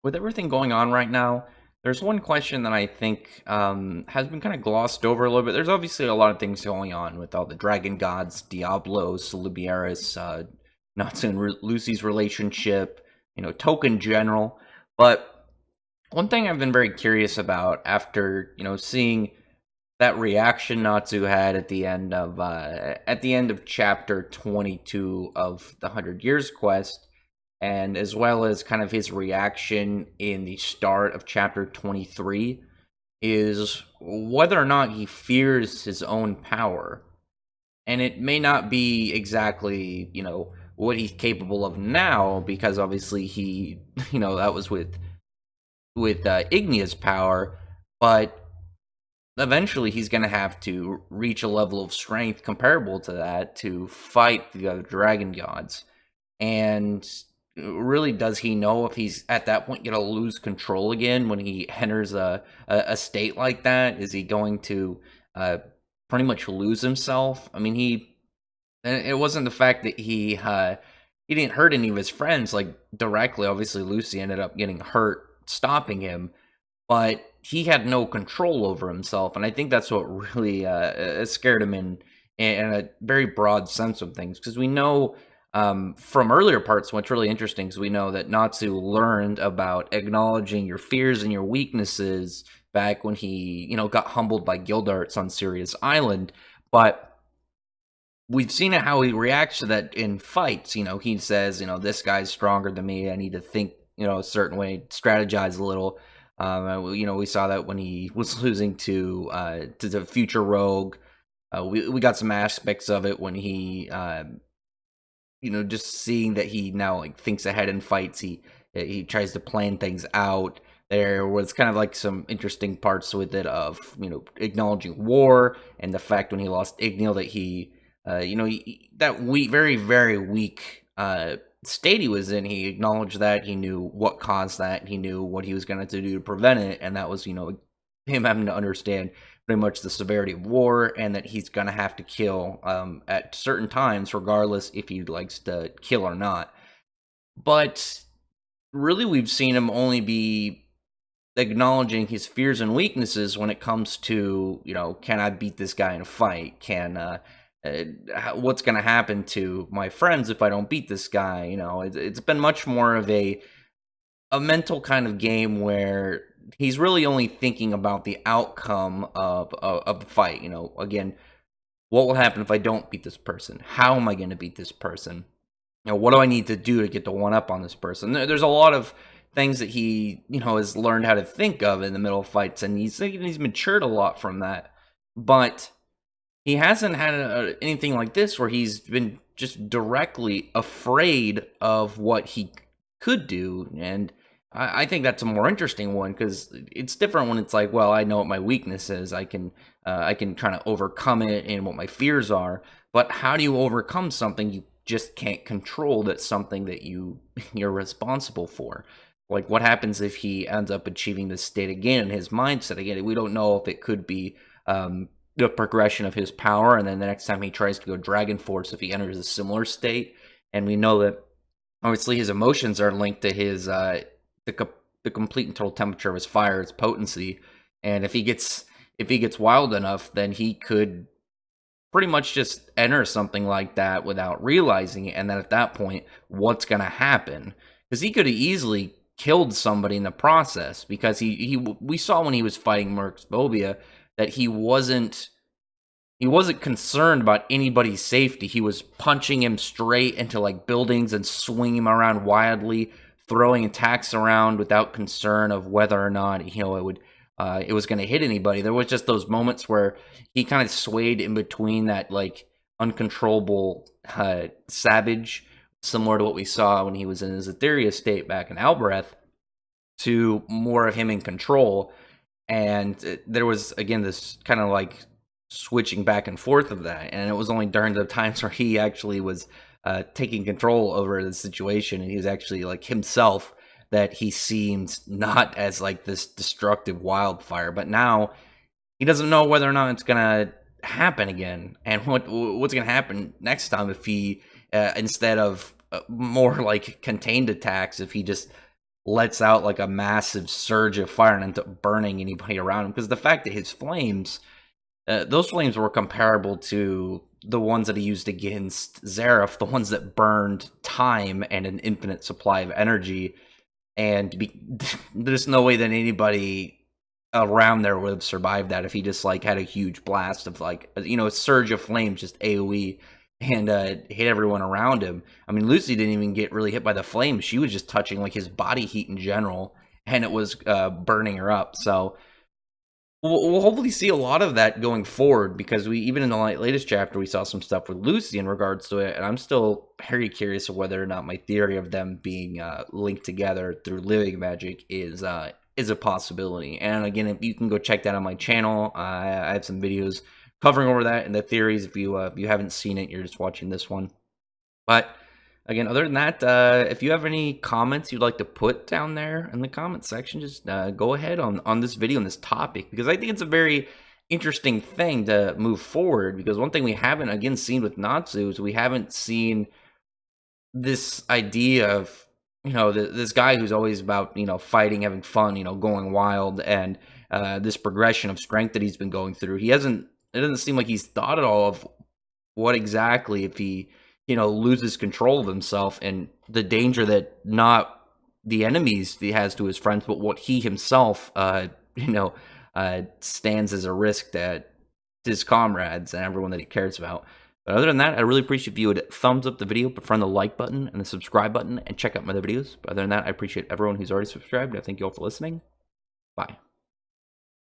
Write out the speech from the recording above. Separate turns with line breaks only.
With everything going on right now, there's one question that I think has been kind of glossed over a little bit. There's obviously a lot of things going on with all the dragon gods, Diablos, Libieris, Natsu and Lucy's relationship, Token general. But one thing I've been very curious about after, seeing that reaction Natsu had at the end of chapter 22 of the 100 Years quest, and as well as kind of his reaction in the start of chapter 23, is whether or not he fears his own power. And it may not be exactly, what he's capable of now, because obviously he, that was with Ignea's power, but eventually he's going to have to reach a level of strength comparable to that to fight the other dragon gods. And really, does he know if he's at that point going to lose control again when he enters a state like that? Is he going to pretty much lose himself? I mean, it wasn't the fact that he didn't hurt any of his friends like directly. Obviously, Lucy ended up getting hurt stopping him, but he had no control over himself, and I think that's what really scared him in a very broad sense of things, because we know from earlier parts, what's really interesting is we know that Natsu learned about acknowledging your fears and your weaknesses back when he, got humbled by Gildarts on Sirius Island, but we've seen how he reacts to that in fights. He says, this guy's stronger than me, I need to think, a certain way, strategize a little. We saw that when he was losing to the future rogue. We got some aspects of it when he, just seeing that he now like thinks ahead in fights. He tries to plan things out. There was kind of like some interesting parts with it of acknowledging war, and the fact when he lost Ignil that that weak, very very weak state he was in, he acknowledged that, he knew what caused that, he knew what he was going to do to prevent it, and that was, him having to understand pretty much the severity of war, and that he's going to have to kill at certain times, regardless if he likes to kill or not. But really, we've seen him only be acknowledging his fears and weaknesses when it comes to, can I beat this guy in a fight? What's going to happen to my friends if I don't beat this guy? It's been much more of a mental kind of game where he's really only thinking about the outcome of the fight. Again, what will happen if I don't beat this person? How am I going to beat this person? What do I need to do to get the one up on this person? There's a lot of things that he, has learned how to think of in the middle of fights, and he's matured a lot from that. But he hasn't had anything like this where he's been just directly afraid of what he could do. And I think that's a more interesting one, because it's different when it's like, well, I know what my weakness is. I can try to overcome it and what my fears are. But how do you overcome something you just can't control? That's something that you're responsible for. Like, what happens if he ends up achieving this state again in his mindset again? We don't know if it could be the progression of his power, and then the next time he tries to go Dragon Force, if he enters a similar state. And we know that obviously his emotions are linked to his the complete and total temperature of his fire, its potency. And if he gets wild enough, then he could pretty much just enter something like that without realizing it. And then at that point, what's going to happen? Because he could have easily killed somebody in the process, because we saw when he was fighting Merc's Phobia that he wasn't concerned about anybody's safety. He was punching him straight into like buildings and swinging him around wildly, throwing attacks around without concern of whether or not it was going to hit anybody. There was just those moments where he kind of swayed in between that like uncontrollable savage, similar to what we saw when he was in his Etheria state back in Albereth, to more of him in control. And there was, again, this kind of like switching back and forth of that. And it was only during the times where he actually was taking control over the situation, and he was actually like himself, that he seemed not as like this destructive wildfire. But now he doesn't know whether or not it's gonna happen again, and what's gonna happen next time if he instead of more like contained attacks, if he just lets out like a massive surge of fire and ends up burning anybody around him. Because the fact that his flames, those flames were comparable to the ones that he used against Zareth, the ones that burned time and an infinite supply of energy. And there's no way that anybody around there would have survived that if he just like had a huge blast of like, you know, a surge of flames, just AoE, and hit everyone around him. I mean, Lucy didn't even get really hit by the flames. She was just touching like his body heat in general, and it was burning her up. So we'll hopefully see a lot of that going forward, because we, even in the latest chapter, we saw some stuff with Lucy in regards to it, and I'm still very curious of whether or not my theory of them being linked together through living magic is a possibility. And again, if you can go check that on my channel, I have some videos covering over that and the theories. If you haven't seen it, you're just watching this one. But again, other than that, if you have any comments you'd like to put down there in the comment section, just go ahead on this video, on this topic, because I think it's a very interesting thing to move forward. Because one thing we haven't, again, seen with Natsu is we haven't seen this idea of, you know, this guy who's always about, you know, fighting, having fun, you know, going wild, and this progression of strength that he's been going through. It doesn't seem like he's thought at all of what exactly if he, you know, loses control of himself, and the danger that not the enemies he has to his friends, but what he himself, you know, stands as a risk to his comrades and everyone that he cares about. But other than that, I really appreciate if you would thumbs up the video, prefer the like button and the subscribe button, and check out my other videos. But other than that, I appreciate everyone who's already subscribed. I thank you all for listening. Bye.